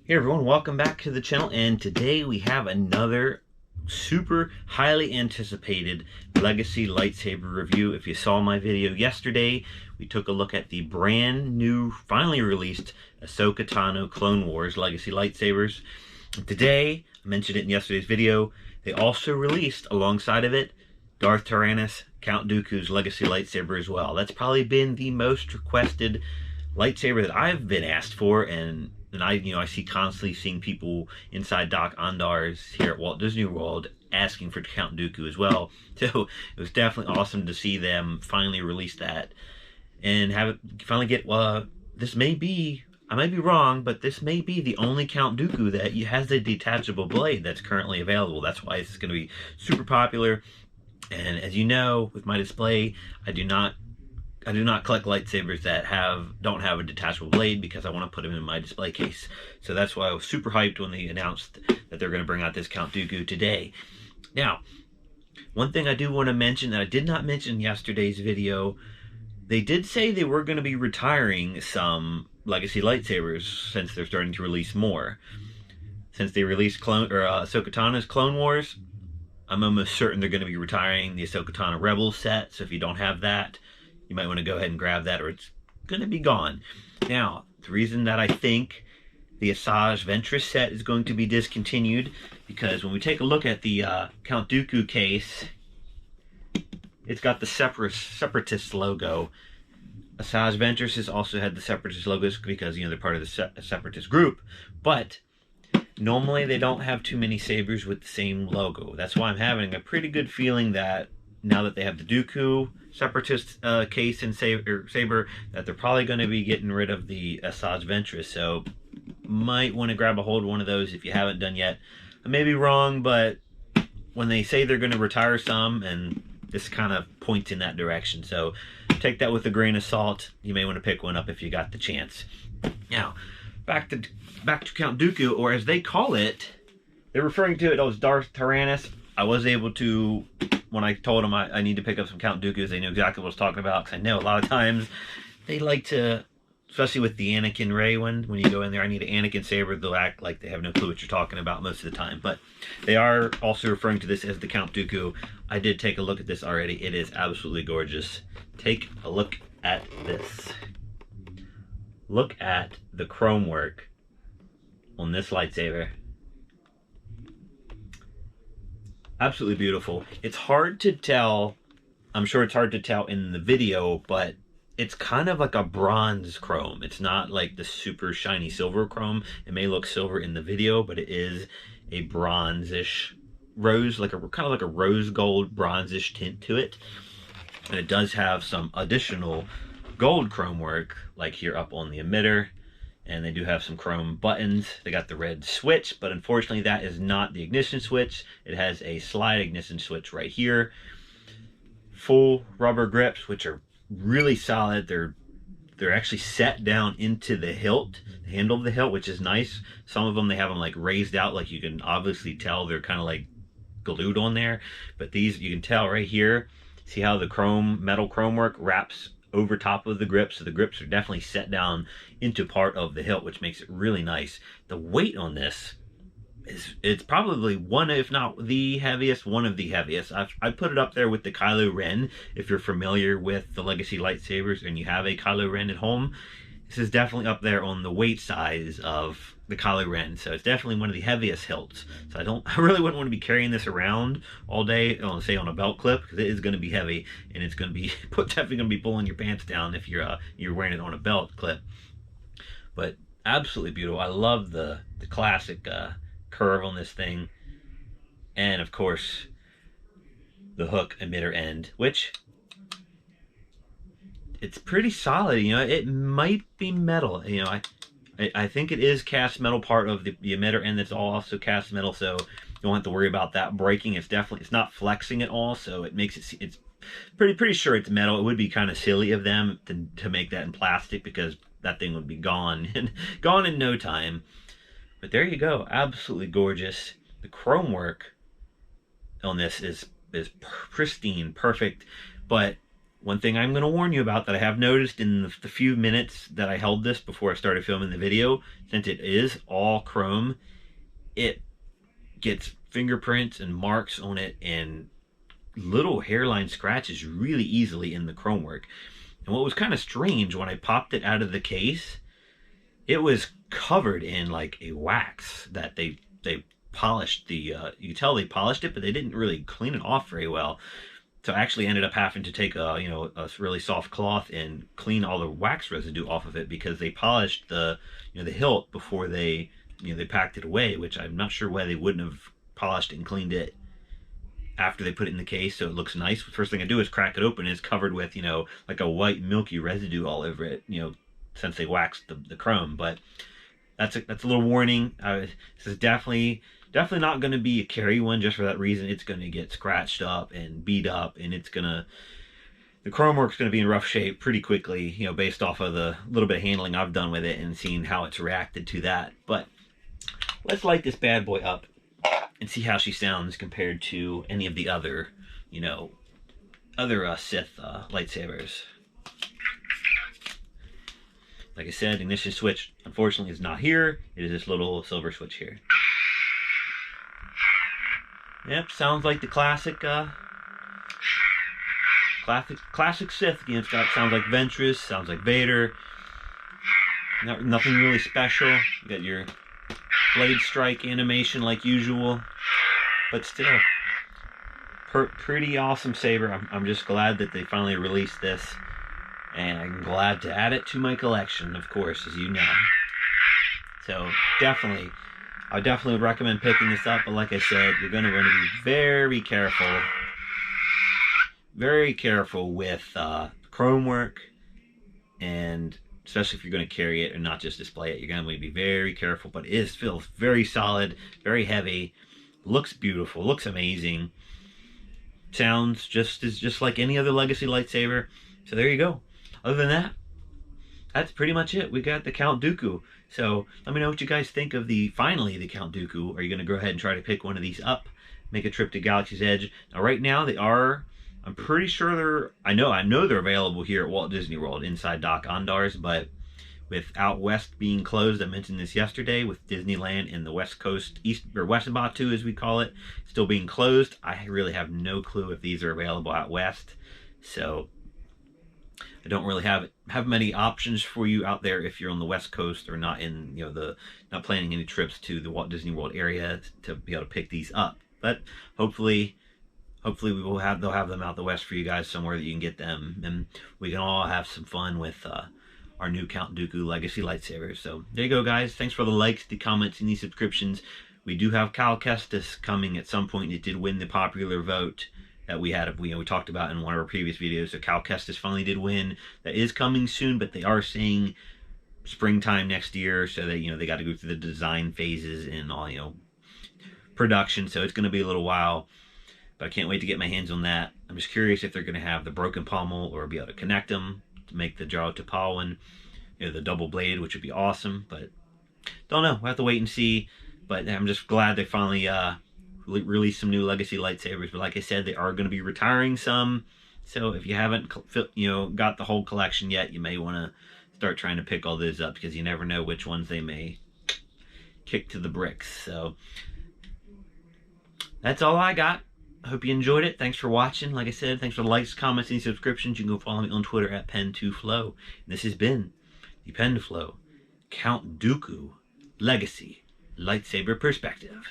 Hey everyone, welcome back to the channel, and today we have another super highly anticipated Legacy lightsaber review. If you saw my video yesterday, we took a look at the brand new, finally released Ahsoka Tano Clone Wars Legacy lightsabers. Today, I mentioned it in yesterday's video, they also released alongside of it Darth Tyranus, Count Dooku's Legacy lightsaber as well. That's probably been the most requested lightsaber that I've been asked for, and I see constantly seeing people inside Doc Ondar's here at Walt Disney World asking for Count Dooku as well. So it was definitely awesome to see them finally release that and have it finally get. This may be, I might be wrong, but this may be the only Count Dooku that has a detachable blade that's currently available. That's why this is going to be super popular. And as you know, with my display, I do not collect lightsabers that don't have a detachable blade because I want to put them in my display case. So that's why I was super hyped when they announced that they're going to bring out this Count Dooku today. Now, one thing I do want to mention that I did not mention in yesterday's video, they did say they were going to be retiring some Legacy lightsabers since they're starting to release more. Since they released Ahsoka Tano's Clone Wars, I'm almost certain they're going to be retiring the Ahsoka Tano Rebels set. So if you don't have that, you might want to go ahead and grab that, or it's going to be gone. Now, the reason that I think the Asajj Ventress set is going to be discontinued, because when we take a look at the Count Dooku case, it's got the Separatist logo. Asajj Ventress has also had the Separatist logos because, they're part of the Separatist group, but normally they don't have too many sabers with the same logo. That's why I'm having a pretty good feeling that now that they have the Dooku Separatist case and saber, that they're probably going to be getting rid of the Asajj Ventress. So might want to grab a hold of one of those if you haven't done yet. I may be wrong, but when they say they're going to retire some, and this kind of points in that direction. So take that with a grain of salt. You may want to pick one up if you got the chance. Now, back to Count Dooku, or as they call it, they're referring to it as Darth Tyranus. I was able to, when I told them I need to pick up some Count Dookus, they knew exactly what I was talking about, because I know a lot of times they like to, especially with the Anakin Rey one, when you go in there, I need an Anakin saber, they'll act like they have no clue what you're talking about most of the time. But they are also referring to this as the Count Dooku. I did take a look at this already. It is absolutely gorgeous. Take a look at this. Look at the chrome work on this lightsaber. Absolutely beautiful. It's hard to tell. I'm sure it's hard to tell in the video, but it's kind of like a bronze chrome. It's not like the super shiny silver chrome. It may look silver in the video, but it is a bronze-ish rose, kind of like a rose gold bronze-ish tint to it. And it does have some additional gold chrome work, like here up on the emitter. And they do have some chrome buttons. They got the red switch, but unfortunately that is not the ignition switch. It has a slide ignition switch right here. Full rubber grips, which are really solid. They're actually set down into the hilt, the handle of the hilt, which is nice. Some of them, they have them like raised out, like you can obviously tell they're kind of like glued on there. But these, you can tell right here, see how the metal chrome work wraps over top of the grips, so the grips are definitely set down into part of the hilt, which makes it really nice. The weight on this it's probably one, if not the heaviest, one of the heaviest. I put it up there with the Kylo Ren. If you're familiar with the Legacy lightsabers and you have a Kylo Ren at home, this is definitely up there on the weight size of the Kylo Ren. So it's definitely one of the heaviest hilts. So I really wouldn't want to be carrying this around all day, say on a belt clip, because it is going to be heavy, and it's going to be definitely going to be pulling your pants down if you're wearing it on a belt clip. But absolutely beautiful. I love the classic curve on this thing, and of course the hook emitter end, which it's pretty solid. It might be metal. I think it is cast metal, part of the emitter end that's also cast metal, so you don't have to worry about that breaking. It's not flexing at all, so it makes it's pretty sure it's metal. It would be kind of silly of them to make that in plastic, because that thing would be gone in no time. But there you go, absolutely gorgeous. The chrome work on this is pristine, perfect. But one thing I'm going to warn you about that I have noticed in the few minutes that I held this before I started filming the video, since it is all chrome, it gets fingerprints and marks on it and little hairline scratches really easily in the chrome work. And what was kind of strange, when I popped it out of the case, it was covered in like a wax that they polished the you could tell they polished it, but they didn't really clean it off very well. So I actually ended up having to take a a really soft cloth and clean all the wax residue off of it, because they polished the the hilt before they they packed it away, which I'm not sure why they wouldn't have polished and cleaned it after they put it in the case so it looks nice. The first thing I do is crack it open, and it's covered with like a white milky residue all over it, since they waxed the chrome. But that's a little warning. This is definitely not going to be a carry one, just for that reason. It's going to get scratched up and beat up, and the chrome work's going to be in rough shape pretty quickly, based off of the little bit of handling I've done with it and seeing how it's reacted to that. But let's light this bad boy up and see how she sounds compared to any of the other, other Sith lightsabers. Like I said, ignition switch, unfortunately, is not here. It is this little silver switch here. Yep, sounds like the classic, classic Sith. Again, sounds like Ventress, sounds like Vader. Nothing really special. You got your blade strike animation like usual, but still, pretty awesome saber. I'm just glad that they finally released this, and I'm glad to add it to my collection, of course, as you know. So I definitely would recommend picking this up, but like I said, you're going to want to be very careful with chrome work, and especially if you're going to carry it and not just display it. You're going to be very careful, but it feels very solid, very heavy, looks beautiful, looks amazing, sounds just like any other Legacy lightsaber. So there you go. Other than that, that's pretty much it. We got the Count Dooku. So let me know what you guys think of finally the Count Dooku. Are you going to go ahead and try to pick one of these up, make a trip to Galaxy's Edge? Now right now they are, I'm pretty sure I know they're available here at Walt Disney World inside Doc Ondars, but with out west being closed, I mentioned this yesterday, with Disneyland in the West Coast, West Batu as we call it, still being closed, I really have no clue if these are available out west. So I don't really have many options for you out there if you're on the West Coast or not in not planning any trips to the Walt Disney World area to be able to pick these up. But hopefully they'll have them out the west for you guys somewhere that you can get them, and we can all have some fun with our new Count Dooku Legacy lightsabers. So there you go, guys. Thanks for the likes, the comments, and the subscriptions. We do have Cal Kestis coming at some point. It did win the popular vote that we had, we talked about in one of our previous videos. So Cal Kestis finally did win. That is coming soon, but they are saying springtime next year, so that they got to go through the design phases and all production. So it's going to be a little while, but I can't wait to get my hands on that. I'm just curious if they're going to have the broken pommel or be able to connect them to make the Jaro Tapal one, the double blade, which would be awesome. But don't know. We'll have to wait and see. But I'm just glad they finally release some new Legacy lightsabers. But like I said, they are going to be retiring some, so if you haven't got the whole collection yet, you may want to start trying to pick all those up, because you never know which ones they may kick to the bricks. So that's all I got. I hope you enjoyed it. Thanks for watching. Like I said, thanks for the likes, comments, and subscriptions. You can go follow me on Twitter at Pen2Flow. And this has been the Pen2Flow Count Dooku Legacy Lightsaber Perspective.